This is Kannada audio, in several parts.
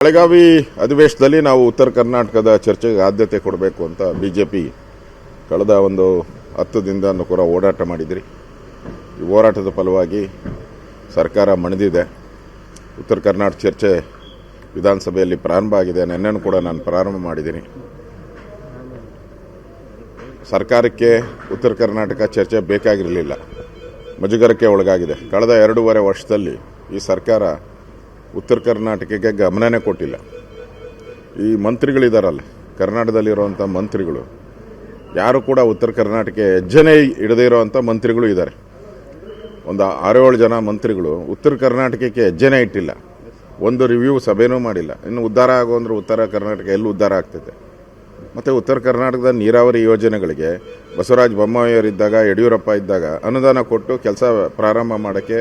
ಬೆಳಗಾವಿ ಅಧಿವೇಶನದಲ್ಲಿ ನಾವು ಉತ್ತರ ಕರ್ನಾಟಕದ ಚರ್ಚೆಗೆ ಆದ್ಯತೆ ಕೊಡಬೇಕು ಅಂತ ಬಿಜೆಪಿ ಕಳೆದ ಒಂದು 10 ದಿನದಿಂದ ಕೂಡ ಓಡಾಟ ಮಾಡಿದ್ರಿ. ಈ ಹೋರಾಟದ ಫಲವಾಗಿ ಸರ್ಕಾರ ಮಣಿದಿದೆ. ಉತ್ತರ ಕರ್ನಾಟಕ ಚರ್ಚೆ ವಿಧಾನಸಭೆಯಲ್ಲಿ ಪ್ರಾರಂಭ ಆಗಿದೆ. ನಿನ್ನೆನೂ ಕೂಡ ನಾನು ಪ್ರಾರಂಭ ಮಾಡಿದ್ದೀನಿ. ಸರ್ಕಾರಕ್ಕೆ ಉತ್ತರ ಕರ್ನಾಟಕ ಚರ್ಚೆ ಬೇಕಾಗಿರಲಿಲ್ಲ, ಮುಜುಗರಕ್ಕೆ ಒಳಗಾಗಿದೆ. ಕಳೆದ 2.5 ವರ್ಷದಲ್ಲಿ ಈ ಸರ್ಕಾರ ಉತ್ತರ ಕರ್ನಾಟಕಕ್ಕೆ ಗಮನನೇ ಕೊಟ್ಟಿಲ್ಲ. ಈ ಮಂತ್ರಿಗಳಿದಾರಲ್ಲ, ಕರ್ನಾಟಕದಲ್ಲಿರುವಂಥ ಮಂತ್ರಿಗಳು ಯಾರು ಕೂಡ ಉತ್ತರ ಕರ್ನಾಟಕ ಹೆಜ್ಜೆನೇ ಇಡದೇ ಇರೋವಂಥ ಮಂತ್ರಿಗಳು ಇದ್ದಾರೆ. ಒಂದು 6-7 ಜನ ಮಂತ್ರಿಗಳು ಉತ್ತರ ಕರ್ನಾಟಕಕ್ಕೆ ಹೆಜ್ಜೆನೇ ಇಟ್ಟಿಲ್ಲ. ಒಂದು ರಿವ್ಯೂ ಸಭೆನೂ ಮಾಡಿಲ್ಲ. ಇನ್ನು ಉದ್ಧಾರ ಆಗೋ ಅಂದ್ರೆ ಉತ್ತರ ಕರ್ನಾಟಕ ಎಲ್ಲಿ ಉದ್ಧಾರ ಆಗ್ತೈತೆ? ಮತ್ತು ಉತ್ತರ ಕರ್ನಾಟಕದ ನೀರಾವರಿ ಯೋಜನೆಗಳಿಗೆ ಬಸವರಾಜ ಬೊಮ್ಮಾಯಿಯವರಿದ್ದಾಗ, ಯಡಿಯೂರಪ್ಪ ಇದ್ದಾಗ ಅನುದಾನ ಕೊಟ್ಟು ಕೆಲಸ ಪ್ರಾರಂಭ ಮಾಡೋಕ್ಕೆ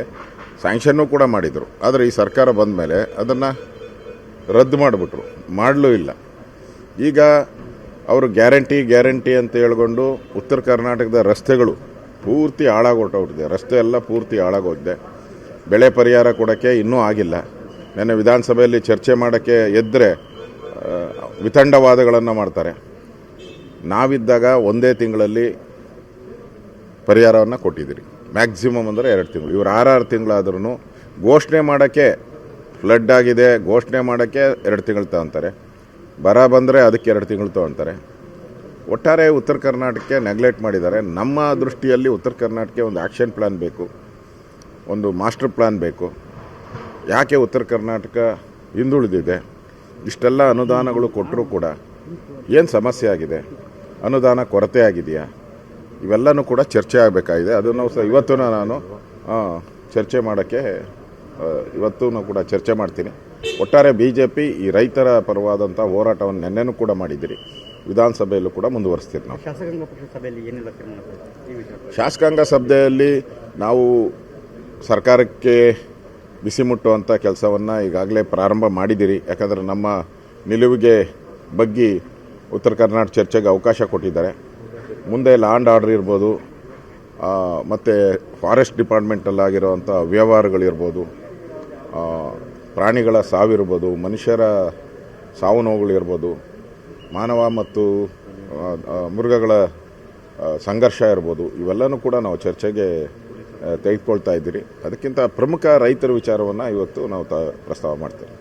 ಸ್ಯಾಂಕ್ಷನ್ನೂ ಕೂಡ ಮಾಡಿದರು. ಆದರೆ ಈ ಸರ್ಕಾರ ಬಂದ ಮೇಲೆ ಅದನ್ನು ರದ್ದು ಮಾಡಿಬಿಟ್ರು, ಮಾಡಲೂ ಇಲ್ಲ. ಈಗ ಅವರು ಗ್ಯಾರಂಟಿ ಅಂತ ಹೇಳ್ಕೊಂಡು ಉತ್ತರ ಕರ್ನಾಟಕದ ರಸ್ತೆಗಳು ಪೂರ್ತಿ ಹಾಳಾಗೊಟ್ಟೋಗಿದೆ. ರಸ್ತೆ ಎಲ್ಲ ಪೂರ್ತಿ ಹಾಳಾಗೋಗಿದೆ. ಬೆಳೆ ಪರಿಹಾರ ಕೊಡೋಕ್ಕೆ ಇನ್ನೂ ಆಗಿಲ್ಲ. ನೆನ್ನೆ ವಿಧಾನಸಭೆಯಲ್ಲಿ ಚರ್ಚೆ ಮಾಡೋಕ್ಕೆ ಎದ್ದರೆ ವಿತಂಡವಾದಗಳನ್ನು ಮಾಡ್ತಾರೆ. ನಾವಿದ್ದಾಗ 1 ತಿಂಗಳಲ್ಲಿ ಪರಿಹಾರವನ್ನು ಕೊಟ್ಟಿದ್ದೀರಿ. ಮ್ಯಾಕ್ಸಿಮಮ್ ಅಂದರೆ 2 ತಿಂಗಳು. ಇವರು 6 ತಿಂಗಳಾದ್ರೂ ಘೋಷಣೆ ಮಾಡೋಕ್ಕೆ ಫ್ಲಡ್ ಆಗಿದೆ, ಘೋಷಣೆ ಮಾಡೋಕ್ಕೆ 2 ತಿಂಗಳು ತಗೊಂತಾರೆ. ಬರ ಬಂದರೆ ಅದಕ್ಕೆ 2 ತಿಂಗಳು ತಗೊಳ್ತಾರೆ. ಒಟ್ಟಾರೆ ಉತ್ತರ ಕರ್ನಾಟಕಕ್ಕೆ ನೆಗ್ಲೆಕ್ಟ್ ಮಾಡಿದ್ದಾರೆ. ನಮ್ಮ ದೃಷ್ಟಿಯಲ್ಲಿ ಉತ್ತರ ಕರ್ನಾಟಕಕ್ಕೆ ಒಂದು ಆ್ಯಕ್ಷನ್ ಪ್ಲ್ಯಾನ್ ಬೇಕು, ಒಂದು ಮಾಸ್ಟರ್ ಪ್ಲ್ಯಾನ್ ಬೇಕು. ಯಾಕೆ ಉತ್ತರ ಕರ್ನಾಟಕ ಹಿಂದುಳಿದಿದೆ? ಇಷ್ಟೆಲ್ಲ ಅನುದಾನಗಳು ಕೊಟ್ಟರೂ ಕೂಡ ಏನು ಸಮಸ್ಯೆ ಆಗಿದೆ? ಅನುದಾನ ಕೊರತೆ ಆಗಿದೆಯಾ? ಇವೆಲ್ಲನೂ ಕೂಡ ಚರ್ಚೆ ಆಗಬೇಕಾಗಿದೆ. ಅದನ್ನು ಇವತ್ತು ನಾನು ಚರ್ಚೆ ಮಾಡೋಕ್ಕೆ ಇವತ್ತೂ ಕೂಡ ಚರ್ಚೆ ಮಾಡ್ತೀನಿ. ಒಟ್ಟಾರೆ BJP ಈ ರೈತರ ಪರವಾದಂಥ ಹೋರಾಟವನ್ನು ನೆನ್ನೆನೂ ಕೂಡ ಮಾಡಿದ್ದೀರಿ. ವಿಧಾನಸಭೆಯಲ್ಲೂ ಕೂಡ ಮುಂದುವರಿಸ್ತೀರಿ. ನಾವು ಶಾಸಕಾಂಗ ಸಭೆಯಲ್ಲಿ ನಾವು ಸರ್ಕಾರಕ್ಕೆ ಬಿಸಿ ಮುಟ್ಟುವಂಥ ಕೆಲಸವನ್ನು ಈಗಾಗಲೇ ಪ್ರಾರಂಭ ಮಾಡಿದ್ದೀರಿ. ಯಾಕಂದರೆ ನಮ್ಮ ನಿಲುವಿಗೆ ಬಗ್ಗಿ ಉತ್ತರ ಕರ್ನಾಟಕ ಚರ್ಚೆಗೆ ಅವಕಾಶ ಕೊಟ್ಟಿದ್ದಾರೆ. ಮುಂದೆ ಲ್ಯಾಂಡ್ ಆರ್ಡರ್ ಇರ್ಬೋದು, ಮತ್ತು ಫಾರೆಸ್ಟ್ ಡಿಪಾರ್ಟ್ಮೆಂಟಲ್ಲಾಗಿರೋವಂಥ ವ್ಯವಹಾರಗಳಿರ್ಬೋದು, ಪ್ರಾಣಿಗಳ ಸಾವಿರ್ಬೋದು, ಮನುಷ್ಯರ ಸಾವು ನೋವುಗಳಿರ್ಬೋದು, ಮಾನವ ಮತ್ತು ಮೃಗಗಳ ಸಂಘರ್ಷ ಇರ್ಬೋದು, ಇವೆಲ್ಲನೂ ಕೂಡ ನಾವು ಚರ್ಚೆಗೆ ತೆಗೆದುಕೊಳ್ತಾ ಇದ್ದೀರಿ. ಅದಕ್ಕಿಂತ ಪ್ರಮುಖ ರೈತರ ವಿಚಾರವನ್ನು ಇವತ್ತು ನಾವು ಪ್ರಸ್ತಾವ ಮಾಡ್ತೇವೆ.